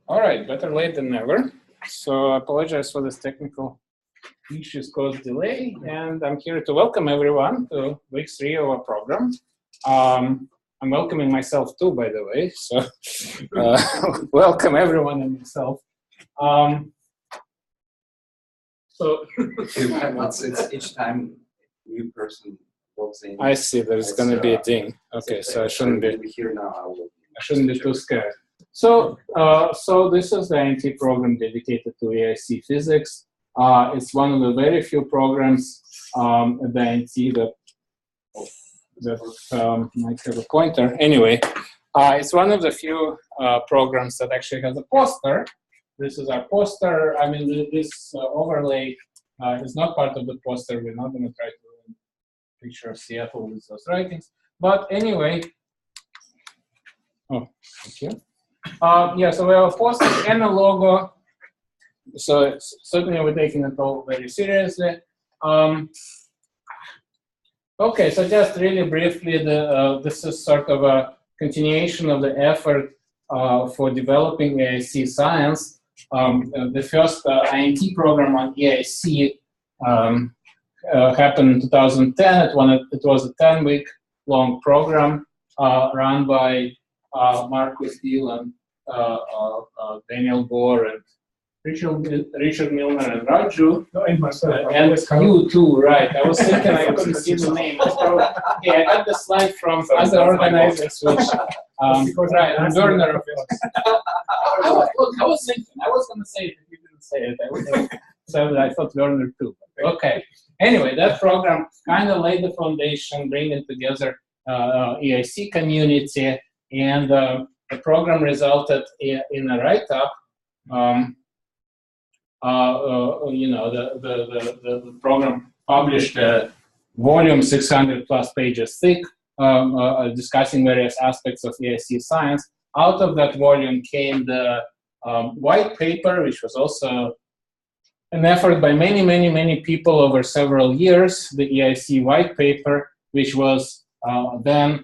All right, better late than never. So I apologize for this technical issues caused delay, and I'm here to welcome everyone to week 3 of our program. I'm welcoming myself too, by the way, so welcome everyone and myself. It's each time a new person walks in. I see, there's going to be a ding. Okay, so I shouldn't be here now. I shouldn't be too scared. So, this is the INT program dedicated to EIC physics. It's one of the very few programs at the INT that might have a pointer. Anyway, it's one of the few programs that actually has a poster. This is our poster. I mean, this overlay is not part of the poster. We're not going to try to picture of Seattle with those writings. But anyway, oh, thank you. Yeah, so we have a poster and a logo. So certainly we're taking it all very seriously. Okay, so just really briefly, this is sort of a continuation of the effort for developing EIC science. The first INT program on EIC happened in 2010. It was a 10-week long program run by Marcus Thiel and Daniel Gore and Richard Milner and Raju. And you too, right. I was thinking I couldn't see the name. Yeah, I got the slide from other organizers, which, right, and Werner, of course. I was thinking, I was going to say it if you didn't say it. I would have said I thought Werner too. Okay. Anyway, that program kind of laid the foundation, bringing together EIC community, and the program resulted in a write-up. The program published a volume 600 plus pages thick, discussing various aspects of EIC science. Out of that volume came the white paper, which was also an effort by many people over several years, the EIC white paper, which was then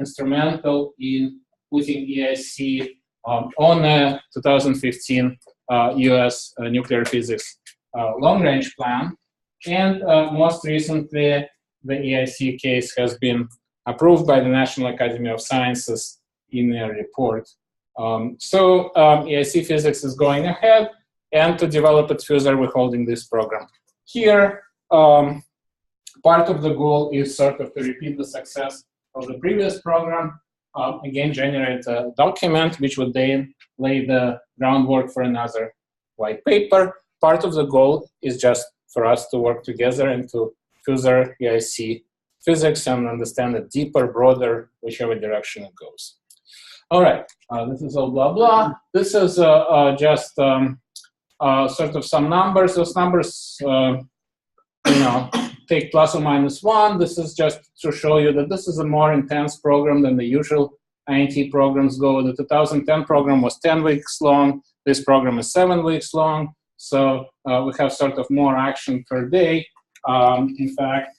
instrumental in putting EIC on a 2015 US nuclear physics long-range plan. And most recently, the EIC case has been approved by the National Academy of Sciences in a report. EIC physics is going ahead, and to develop it further, we're holding this program here. Part of the goal is sort of to repeat the success of the previous program. Again, generate a document which would then lay the groundwork for another white paper. Part of the goal is just for us to work together and to further EIC physics and understand it deeper, broader, whichever direction it goes. All right, this is all blah blah. This is just sort of some numbers. Those numbers, take plus or minus 1. This is just to show you that this is a more intense program than the usual INT programs go. The 2010 program was 10 weeks long. This program is 7 weeks long. So we have sort of more action per day. In fact,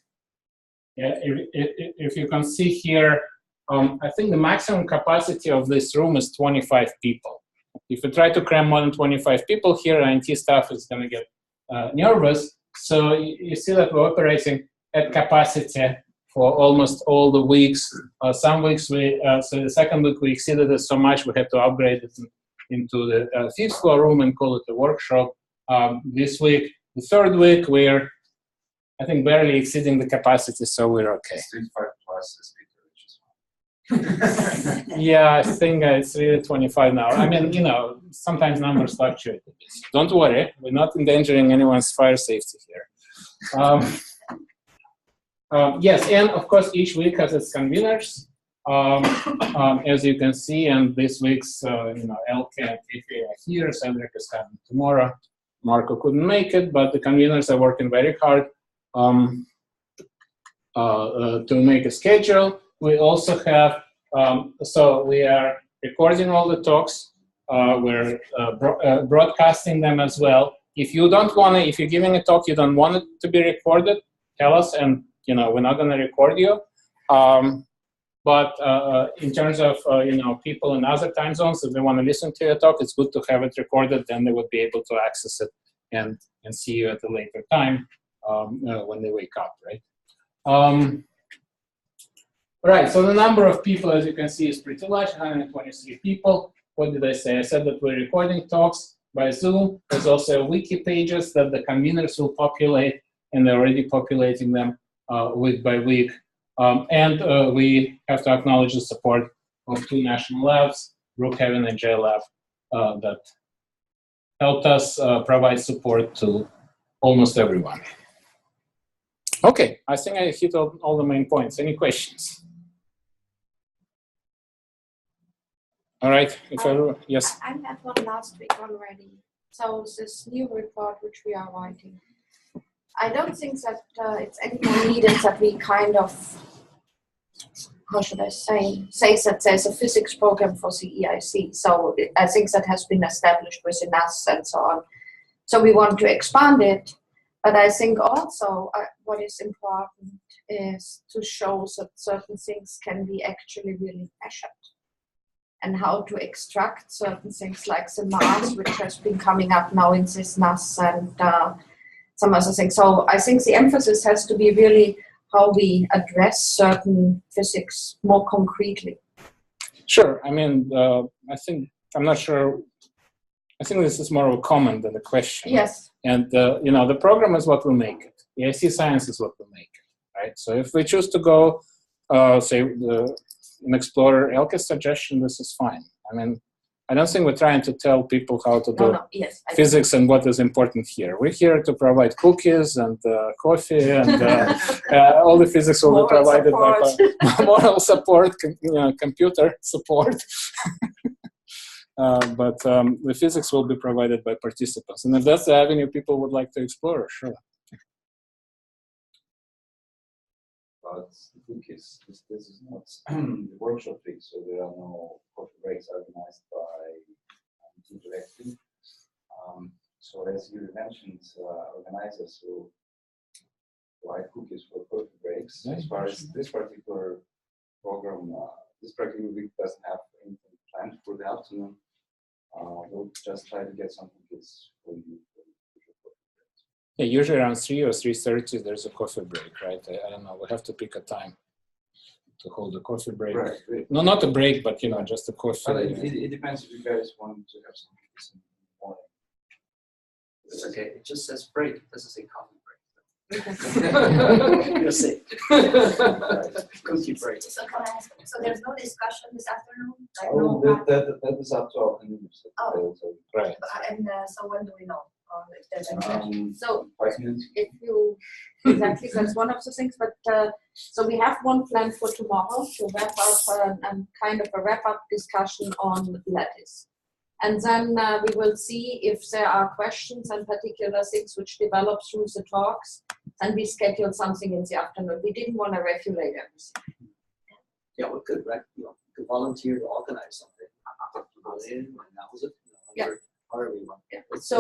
yeah, if you can see here, I think the maximum capacity of this room is 25 people. If you try to cram more than 25 people here, INT staff is going to get nervous. So you see that we're operating at capacity for almost all the weeks. Some weeks so the second week we exceeded it so much we had to upgrade it into the 5th floor room and call it a workshop. This week, the 3rd week, we're, I think, barely exceeding the capacity, so we're okay. 35 plus is Yeah, I think it's really 25 now. I mean, sometimes numbers fluctuate a bit. Don't worry, we're not endangering anyone's fire safety here. Yes, and of course, each week has its conveners, as you can see. And this week's, Elke and Tiffy are here. Cedric is coming tomorrow. Marco couldn't make it, but the conveners are working very hard to make a schedule. We also have, so we are recording all the talks. We're broadcasting them as well. If you don't want to, if you're giving a talk, you don't want it to be recorded, tell us, and we're not going to record you. But in terms of people in other time zones, if they want to listen to your talk, it's good to have it recorded. Then they would be able to access it and see you at a later time when they wake up, right? Right. So the number of people, as you can see, is pretty large, 123 people. What did I say? I said that we're recording talks by Zoom. There's also wiki pages that the conveners will populate, and they're already populating them week by week. And we have to acknowledge the support of 2 national labs, Brookhaven and JLab, that helped us provide support to almost everyone. Okay, I think I hit all the main points. Any questions? All right, yes? I had one last week already. So this new report which we are writing, I don't think that it's any more needed that we kind of, how should I say that there's a physics program for CEIC. So I think that has been established within us and so on. So we want to expand it. But I think also what is important is to show that certain things can be actually really measured. And how to extract certain things like the mass, which has been coming up now in this NAS and some other things. So I think the emphasis has to be really how we address certain physics more concretely. Sure. I mean, I'm not sure. I think this is more of a comment than a question. Yes. And, the program is what will make it. The IC science is what will make it, right? So if we choose to go, say, an Explorer ELCA suggestion, this is fine. I mean, I don't think we're trying to tell people how to do physics and what is important here. We're here to provide cookies and coffee and all the physics will be provided by moral support, computer support. But the physics will be provided by participants. And if that's the avenue people would like to explore, sure. But the cookies, this is not the workshop week, so there are no coffee breaks organized by INT-18-3. So as you mentioned, organizers will provide cookies for coffee breaks. As far as this particular program, this particular week doesn't have anything planned for the afternoon. We'll just try to get some cookies for you. Yeah, usually around 3 or 3:30, there's a coffee break, right? I don't know. We have to pick a time to hold a coffee break. Right. No, not a break, but just a coffee. But it depends if you guys want to have some cookies in the morning. It's okay. It just says break. It doesn't say coffee break. You're sick. Cookie break. So can I ask, so there's no discussion this afternoon? Like That is up to our community. Oh. Right. And so when do we know? If there's any so 5 minutes. if you, exactly, that's one of the things, but so we have one plan for tomorrow to wrap up and kind of a wrap-up discussion on lattice. And then we will see if there are questions and particular things which develop through the talks, and we schedule something in the afternoon. We didn't want to regulate everything. Yeah, we could, you could volunteer to organize something. Go in, announce it, however you want. Yeah. It's So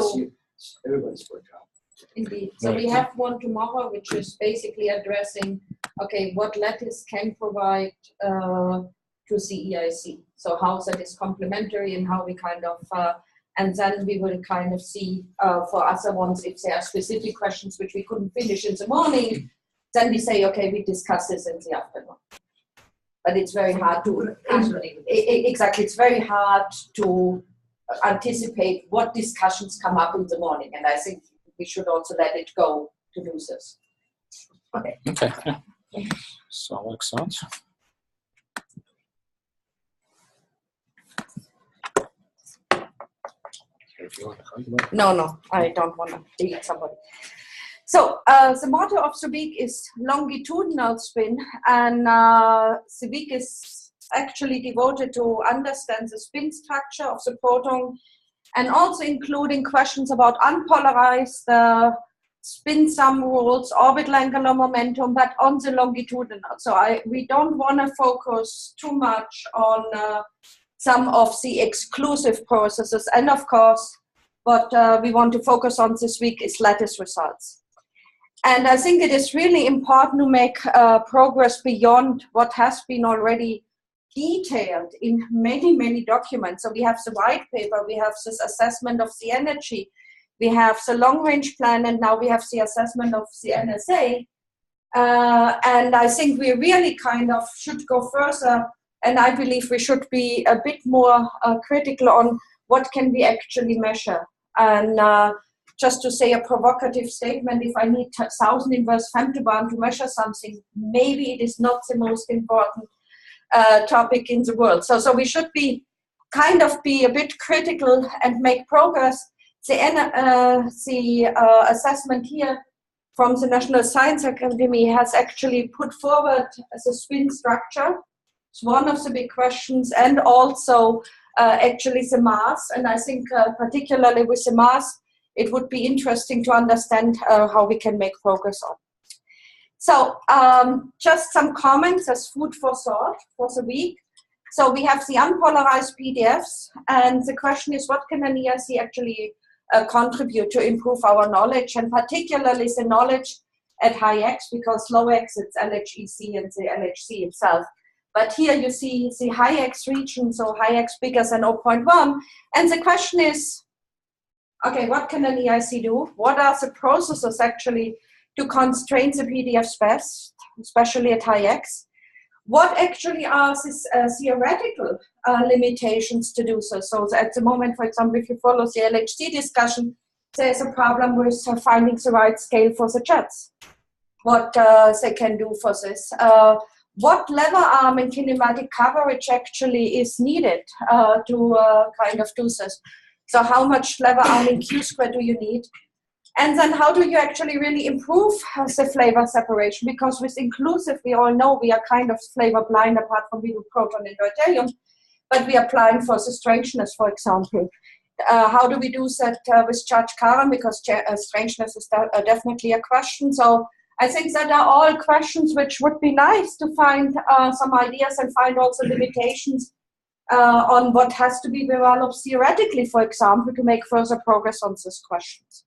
everybody's work job. indeed. So we have one tomorrow, which is basically addressing, okay, what lattice can provide to CEIC. So how that is complementary and how we kind of, and then we will kind of see for other ones, if there are specific questions which we couldn't finish in the morning, then we say, okay, we discuss this in the afternoon. But it's very hard to, exactly, it's very hard to anticipate what discussions come up in the morning. And I think we should also let it go to do this. Okay. Okay. Yeah. So excellent. No, I don't want to delete somebody. So the motto of the week is longitudinal spin, and the week is actually devoted to understand the spin structure of the proton, and also including questions about unpolarized spin sum rules, orbital angular momentum, but on the longitudinal. So we don't want to focus too much on some of the exclusive processes, and of course, what we want to focus on this week is lattice results. And I think it is really important to make progress beyond what has been already detailed in many, many documents. So we have the white paper, we have this assessment of the energy, we have the long-range plan, and now we have the assessment of the NSA. And I think we really kind of should go further, and I believe we should be a bit more critical on what can we actually measure. And just to say a provocative statement, if I need 1,000 inverse femtobarn to measure something, maybe it is not the most important topic in the world. So we should be a bit critical and make progress. The assessment here from the National Science Academy has actually put forward as a spin structure. It's one of the big questions, and also actually the mass. And I think particularly with the mass, it would be interesting to understand how we can make progress on. So just some comments as food for thought for the week. So we have the unpolarized PDFs, and the question is, what can an ERC actually contribute to improve our knowledge, and particularly the knowledge at high X, because low X it's LHEC and the LHC itself. But here you see the high X region, so high X bigger than 0.1. And the question is, okay, what can an EIC do? What are the processes actually to constrain the PDFs best, especially at high X? What actually are these theoretical limitations to do so? So at the moment, for example, if you follow the LHC discussion, there's a problem with finding the right scale for the jets. What they can do for this. What lever arm and kinematic coverage actually is needed to kind of do this? So how much lever arm in Q-square do you need? And then how do you actually really improve the flavor separation? Because with inclusive, we all know we are kind of flavor blind apart from we do proton and deuterium, but we are blind for the strangeness, for example. How do we do that with charge current? Because strangeness is definitely a question. So I think that are all questions which would be nice to find some ideas and find also limitations on what has to be developed theoretically, for example, to make further progress on these questions.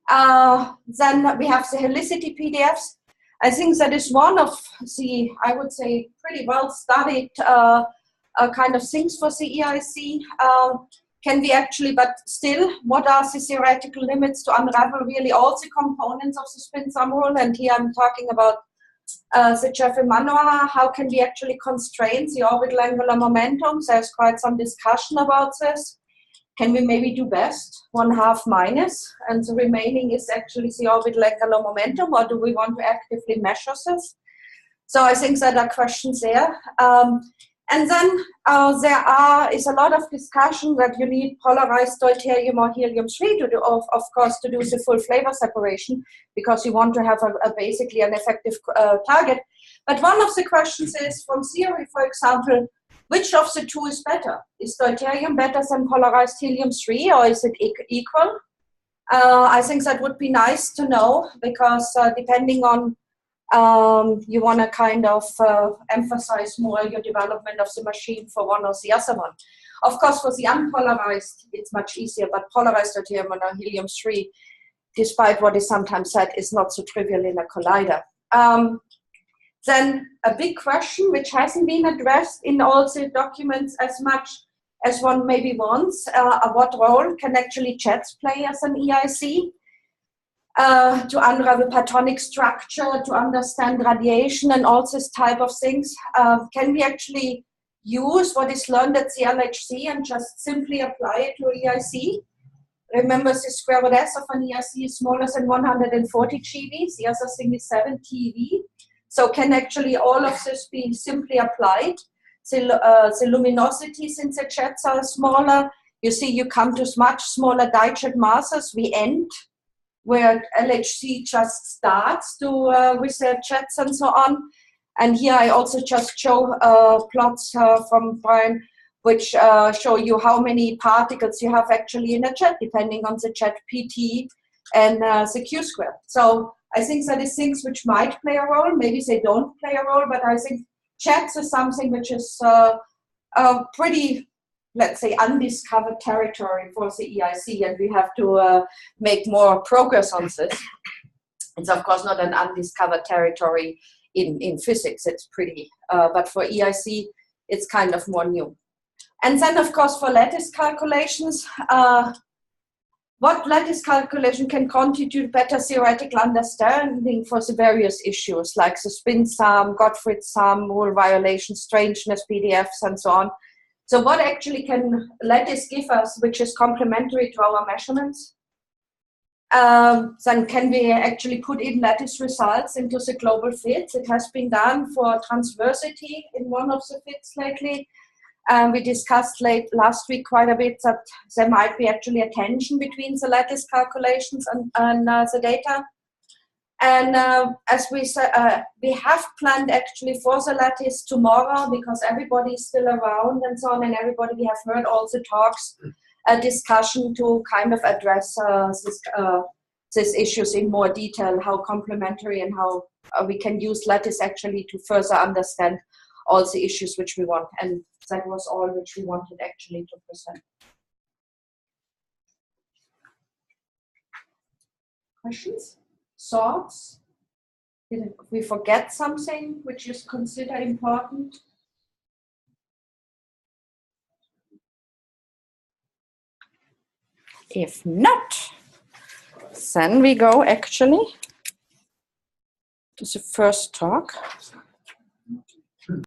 Then we have the helicity PDFs. I think that is one of the, I would say, pretty well studied kind of things for the EIC. Can we actually, but still, what are the theoretical limits to unravel really all the components of the spin sum rule? And here I'm talking about the Jeffrey-Manoa. How can we actually constrain the orbital angular momentum? There's quite some discussion about this. Can we maybe do best 1/2 minus, and the remaining is actually the orbital angular momentum, or do we want to actively measure this? So I think that are questions there. And then there is a lot of discussion that you need polarized deuterium or helium-3 to do, of course, to do the full flavor separation, because you want to have basically an effective target. But one of the questions is, from theory, for example, which of the two is better? Is deuterium better than polarized helium-3, or is it equal? I think that would be nice to know, because depending on you want to kind of emphasize more your development of the machine for one or the other one. Of course, for the unpolarized, it's much easier, but polarized deuterium or helium-3, despite what is sometimes said, is not so trivial in a collider. Then a big question, which hasn't been addressed in all the documents as much as one maybe wants, what role can actually jets play as an EIC? To unravel platonic structure, to understand radiation and all this type of things. Can we actually use what is learned at the LHC and just simply apply it to EIC? Remember, the square root S of an EIC is smaller than 140 GeV. The other thing is 7 TeV. So can actually all of this be simply applied? The luminosities in the jets are smaller. You see, you come to much smaller dijet masses. We end where LHC just starts to with their jets and so on. And here I also just show plots from Brian, which show you how many particles you have actually in a jet, depending on the jet PT and the Q square. So I think that is things which might play a role. Maybe they don't play a role, but I think jets is something which is pretty, let's say, undiscovered territory for the EIC, and we have to make more progress on this. It's of course not an undiscovered territory in physics. It's pretty, but for EIC, it's kind of more new. And then, of course, for lattice calculations, what lattice calculation can contribute better theoretical understanding for the various issues, like the spin sum, Gottfried sum, rule violation, strangeness, PDFs, and so on. So what actually can lattice give us, which is complementary to our measurements? Then can we actually put in lattice results into the global fits? It has been done for transversity in one of the fits lately. We discussed last week quite a bit that there might be actually a tension between the lattice calculations and the data. And as we said, we have planned actually for the lattice tomorrow, because everybody is still around and so on, and everybody, we have heard all the talks, a discussion to kind of address these issues in more detail, how complementary and how we can use lattice actually to further understand all the issues which we want. And that was all which we wanted actually to present. Questions? Thoughts? Did we forget something which is considered important? If not, then we go actually to the first talk.